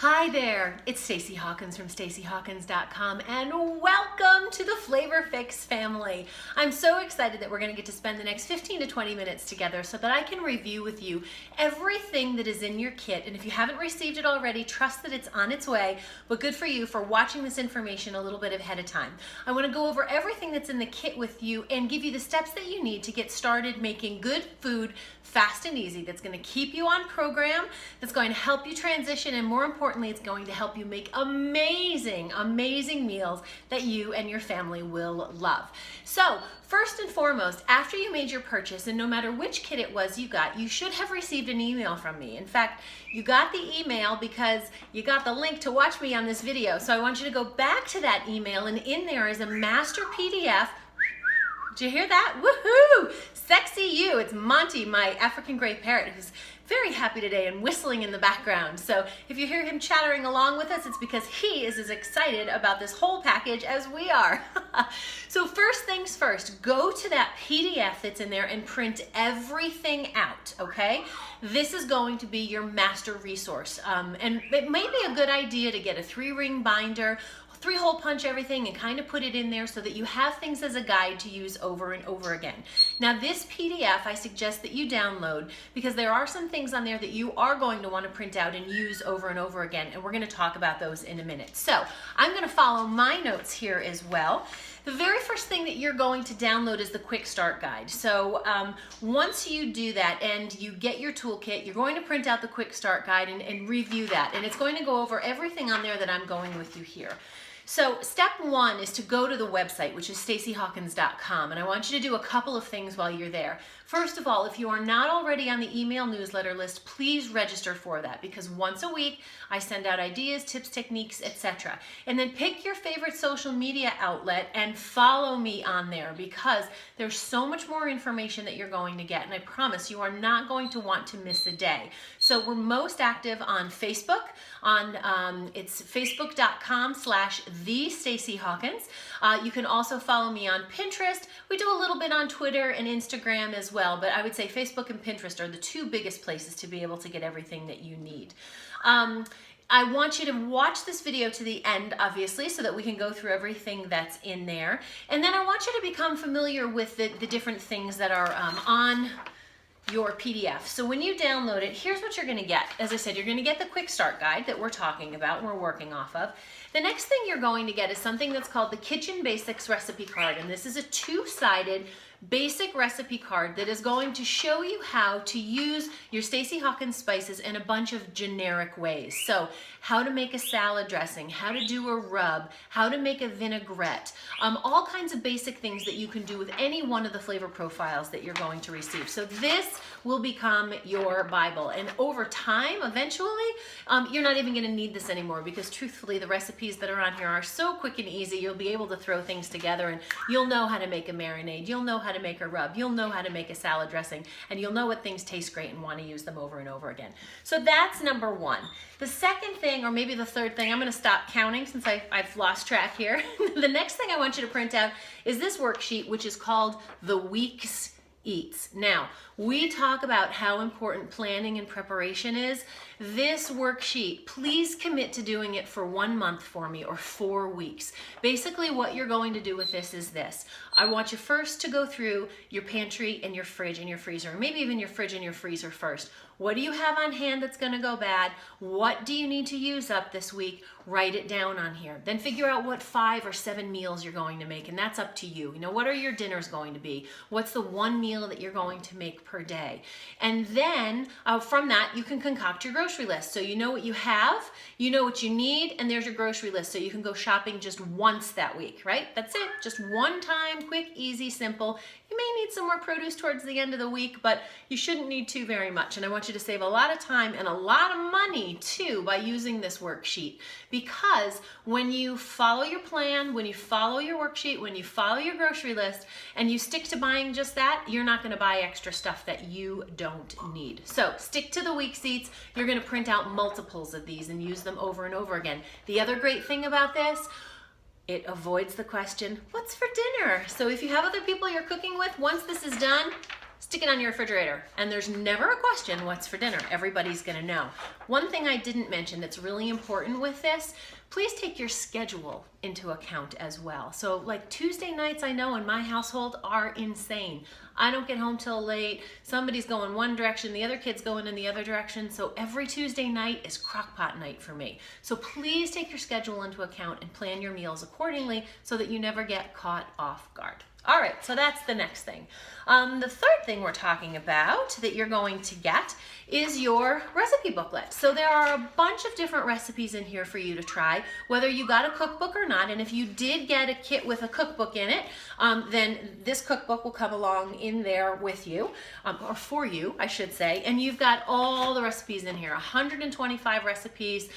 Hi there, it's Stacey Hawkins from StaceyHawkins.com and welcome to the Flavor Fix family. I'm so excited that we're going to get to spend the next 15 to 20 minutes together so that I can review with you everything that is in your kit. And if you haven't received it already, trust that it's on its way, but good for you for watching this information a little bit ahead of time. I want to go over everything that's in the kit with you and give you the steps that you need to get started making good food fast and easy that's going to keep you on program, that's going to help you transition, and more importantly, it's going to help you make amazing, amazing meals that you and your family will love. So, first and foremost, after you made your purchase, and no matter which kit it was you got, you should have received an email from me. In fact, you got the email because you got the link to watch me on this video. So I want you to go back to that email, and in there is a master PDF. Did you hear that? Woohoo! Sexy you. It's Monty, my African gray parrot, who's very happy today and whistling in the background. So if you hear him chattering along with us, it's because he is as excited about this whole package as we are. So first things first, go to that PDF that's in there and print everything out, okay? This is going to be your master resource. And it may be a good idea to get a 3-ring binder, 3-hole punch everything and kind of put it in there so that you have things as a guide to use over and over again. Now this PDF I suggest that you download because there are some things on there that you are going to want to print out and use over and over again, and we're going to talk about those in a minute. So I'm going to follow my notes here as well. The very first thing that you're going to download is the Quick Start Guide. So once you do that and you get your toolkit, you're going to print out the Quick Start Guide and review that. And it's going to go over everything on there that I'm going with you here. So step 1 is to go to the website, which is StaceyHawkins.com, and I want you to do a couple of things while you're there. First of all, if you are not already on the email newsletter list, please register for that because once a week I send out ideas, tips, techniques, etc. And then pick your favorite social media outlet and follow me on there because there's so much more information that you're going to get, and I promise you are not going to want to miss a day. So we're most active on Facebook. It's facebook.com/thestaceyhawkins. You can also follow me on Pinterest. We do a little bit on Twitter and Instagram as well, but I would say Facebook and Pinterest are the 2 biggest places to be able to get everything that you need. I want you to watch this video to the end, obviously, so that we can go through everything that's in there. And then I want you to become familiar with the different things that are on your PDF. So when you download it, here's what you're going to get. As I said, you're going to get the Quick Start Guide that we're talking about, we're working off of. The next thing you're going to get is something that's called the Kitchen Basics Recipe Card, and this is a 2-sided basic recipe card that is going to show you how to use your Stacey Hawkins spices in a bunch of generic ways. So how to make a salad dressing, how to do a rub, how to make a vinaigrette, all kinds of basic things that you can do with any one of the flavor profiles that you're going to receive. So this will become your Bible, and over time, eventually, you're not even going to need this anymore because truthfully, the recipes that are on here are so quick and easy. You'll be able to throw things together and you'll know how to make a marinade, you'll know how to make a rub, you'll know how to make a salad dressing, and you'll know what things taste great and want to use them over and over again. So that's number 1. The second thing, or maybe the third thing, I'm going to stop counting since I've lost track here. The next thing I want you to print out is this worksheet, which is called The Week's Eats. Now, we talk about how important planning and preparation is. This worksheet, please commit to doing it for 1 month for me, or 4 weeks. Basically, what you're going to do with this is this. I want you first to go through your pantry and your fridge and your freezer, or maybe even your fridge and your freezer first. What do you have on hand that's going to go bad? What do you need to use up this week? Write it down on here. Then figure out what 5 or 7 meals you're going to make, and that's up to you. You know, what are your dinners going to be? What's the 1 meal that you're going to make per day? And then from that, you can concoct your grocery list. So you know what you have, you know what you need, and there's your grocery list. So you can go shopping just once that week, right? That's it. Just one time, quick, easy, simple. You may need some more produce towards the end of the week, but you shouldn't need to very much. And I want you to save a lot of time and a lot of money too by using this worksheet. Because when you follow your plan, when you follow your worksheet, when you follow your grocery list, and you stick to buying just that, you're not going to buy extra stuff that you don't need. So stick to the Week's Eats. You're going to print out multiples of these and use them over and over again. The other great thing about this, it avoids the question, what's for dinner? So if you have other people you're cooking with, once this is done, stick it on your refrigerator, and there's never a question what's for dinner. Everybody's gonna know. One thing I didn't mention that's really important with this, please take your schedule into account as well. So like Tuesday nights, I know in my household are insane. I don't get home till late. Somebody's going one direction, the other kid's going in the other direction. So every Tuesday night is crockpot night for me. So please take your schedule into account and plan your meals accordingly so that you never get caught off guard. All right, so that's the next thing. The third thing we're talking about that you're going to get is your recipe booklet. So there are a bunch of different recipes in here for you to try, whether you got a cookbook or not. And if you did get a kit with a cookbook in it, then this cookbook will come along in there with you, or for you, I should say. And you've got all the recipes in here, 125 recipes,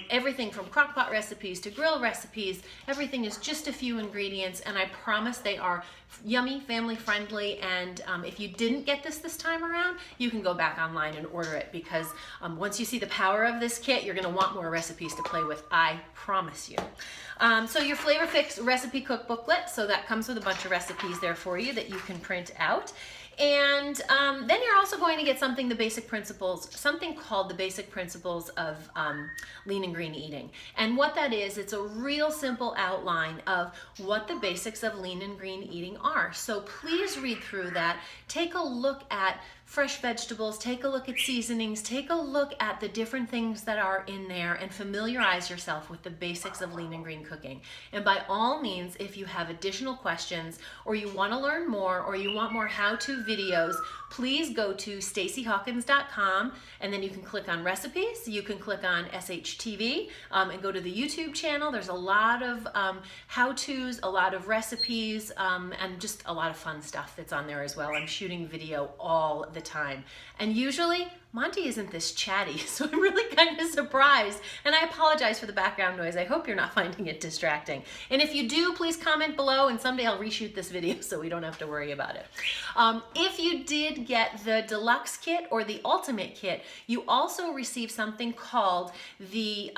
everything from crockpot recipes to grill recipes. Everything is just a few ingredients, and I promise they are yummy, family friendly, and if you didn't get this time around, you can go back online and order it, because once you see the power of this kit, you're going to want more recipes to play with, I promise you. So your Flavor Fix recipe cookbooklet, so that comes with a bunch of recipes there for you that you can print out. And then you're also going to get something called the Basic Principles of Lean and Green Eating. And what that is, it's a real simple outline of what the basics of lean and green eating are. So please read through that. Take a look at fresh vegetables, take a look at seasonings, take a look at the different things that are in there, and familiarize yourself with the basics of lean and green cooking. And by all means, if you have additional questions, or you want to learn more, or you want more how-to videos, please go to stacyhawkins.com, and then you can click on recipes, you can click on SHTV, and go to the YouTube channel. There's a lot of how-tos, a lot of recipes, and just a lot of fun stuff that's on there as well. I'm shooting video all the time. And usually Monty isn't this chatty, so I'm really kind of surprised. And I apologize for the background noise. I hope you're not finding it distracting. And if you do, please comment below, and someday I'll reshoot this video so we don't have to worry about it. If you did get the deluxe kit or the ultimate kit, you also receive something called the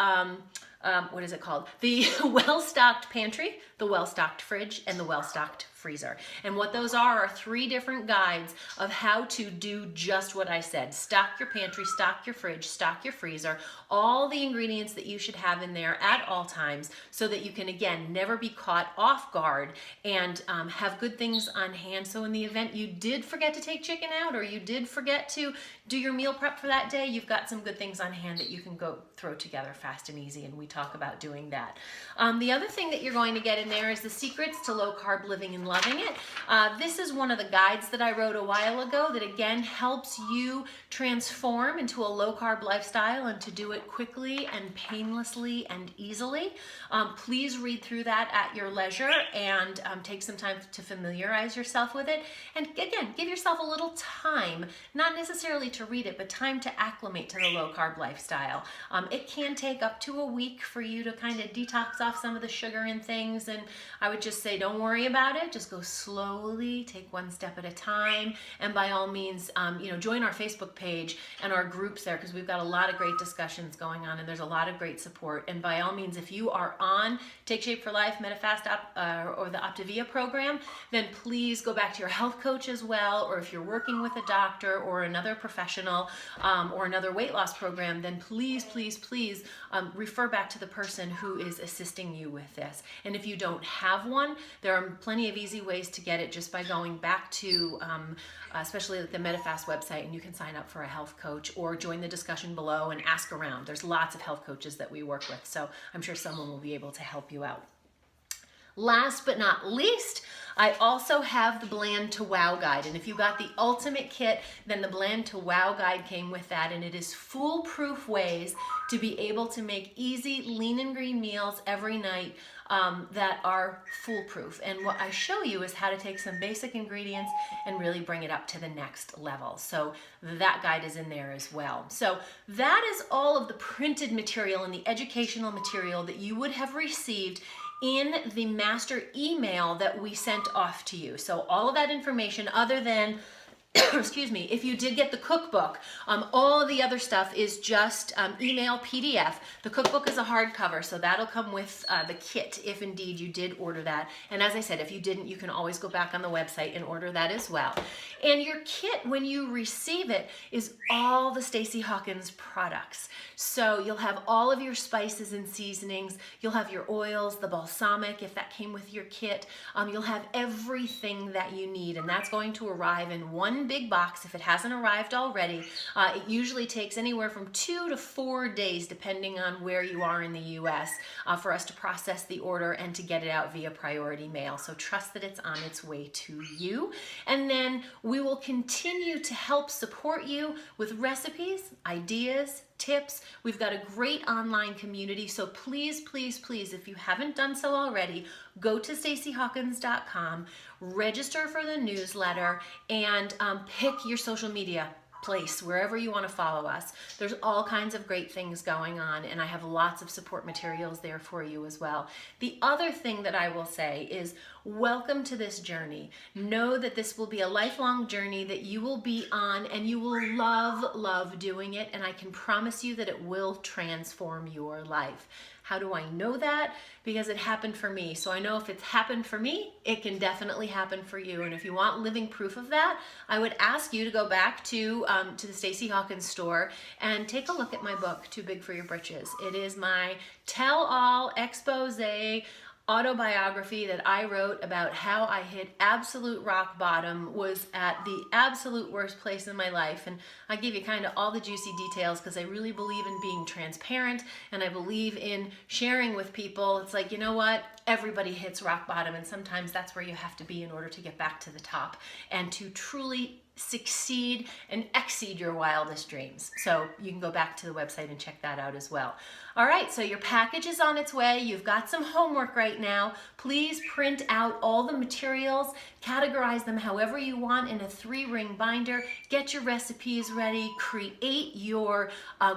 what is it called? The well-stocked pantry, the well-stocked fridge, and the well-stocked freezer. And what those are 3 different guides of how to do just what I said. Stock your pantry, stock your fridge, stock your freezer, all the ingredients that you should have in there at all times, so that you can, again, never be caught off guard, and have good things on hand. So in the event you did forget to take chicken out, or you did forget to do your meal prep for that day, you've got some good things on hand that you can go throw together fast and easy, and we talk about doing that. The other thing that you're going to get in there is the Secrets to Low Carb Living and Loving It. This is one of the guides that I wrote a while ago that, again, helps you transform into a low carb lifestyle, and to do it quickly and painlessly and easily. Please read through that at your leisure, and take some time to familiarize yourself with it. And again, give yourself a little time, not necessarily to read it, but time to acclimate to the low carb lifestyle. It can take up to a week for you to kind of detox off some of the sugar and things, and I would just say don't worry about it. Just go slowly, take one step at a time, and by all means, join our Facebook page and our groups there, because we've got a lot of great discussions going on, and there's a lot of great support. And by all means, if you are on Take Shape for Life, Medifast, or the Optavia program, then please go back to your health coach as well, or if you're working with a doctor or another professional, or another weight loss program, then please refer back to the person who is assisting you with this. And if you don't have one, there are plenty of easy ways to get it just by going back to especially the Medifast website, and you can sign up for a health coach or join the discussion below and ask around. There's lots of health coaches that we work with, so I'm sure someone will be able to help you out. Last but not least, I also have the Bland to Wow guide. And if you got the ultimate kit, then the Bland to Wow guide came with that. And it is foolproof ways to be able to make easy lean and green meals every night that are foolproof. And what I show you is how to take some basic ingredients and really bring it up to the next level. So that guide is in there as well. So that is all of the printed material and the educational material that you would have received in the master email that we sent off to you. So all of that information, other than excuse me, if you did get the cookbook, all of the other stuff is just email PDF. The cookbook is a hardcover, so that'll come with the kit if indeed you did order that. And as I said, if you didn't, you can always go back on the website and order that as well. And your kit, when you receive it, is all the Stacey Hawkins products. So you'll have all of your spices and seasonings. You'll have your oils, the balsamic, if that came with your kit. You'll have everything that you need, and that's going to arrive in one big box if it hasn't arrived already. It usually takes anywhere from 2 to 4 days, depending on where you are in the US, for us to process the order and to get it out via priority mail. So trust that it's on its way to you. And then we will continue to help support you with recipes, ideas, tips. We've got a great online community, so please, please, please, if you haven't done so already, go to staceyhawkins.com, register for the newsletter, and pick your social media place, wherever you want to follow us. There's all kinds of great things going on, and I have lots of support materials there for you as well. The other thing that I will say is welcome to this journey. Know that this will be a lifelong journey that you will be on, and you will love doing it, and I can promise you that it will transform your life. How do I know that? Because it happened for me. So I know if it's happened for me, it can definitely happen for you. And if you want living proof of that, I would ask you to go back to the Stacey Hawkins store and take a look at my book, Too Big for Your Britches. It is my tell-all expose autobiography that I wrote about how I hit absolute rock bottom, was at the absolute worst place in my life. And I give you kind of all the juicy details because I really believe in being transparent, and I believe in sharing with people. It's like, you know what? Everybody hits rock bottom, and sometimes that's where you have to be in order to get back to the top and to truly succeed and exceed your wildest dreams. So you can go back to the website and check that out as well. All right, so your package is on its way. You've got some homework right now. Please print out all the materials, categorize them however you want in a 3-ring binder, get your recipes ready, create your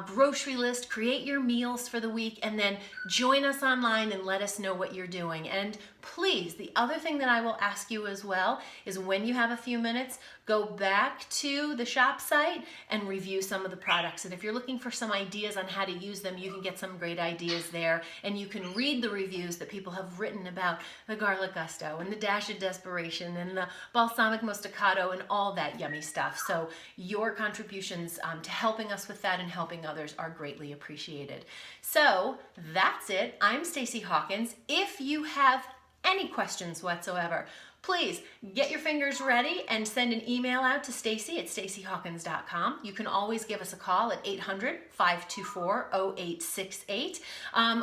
grocery list, create your meals for the week, and then join us online and let us know what you're doing. And please, the other thing that I will ask you as well is when you have a few minutes, go back to the shop site and review some of the products. And if you're looking for some ideas on how to use them, you can get some great ideas there. And you can read the reviews that people have written about the garlic gusto and the dash of desperation and the balsamic mostacado and all that yummy stuff. So your contributions to helping us with that and helping others are greatly appreciated. So that's it. I'm Stacey Hawkins. If you have any questions whatsoever, please get your fingers ready and send an email out to Stacey at staceyhawkins.com. You can always give us a call at 800-524-0868,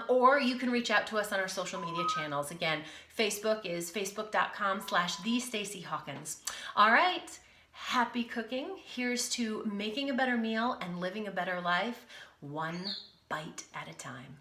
or you can reach out to us on our social media channels. Again, Facebook is facebook.com/thestaceyhawkins. All right, happy cooking. Here's to making a better meal and living a better life, one bite at a time.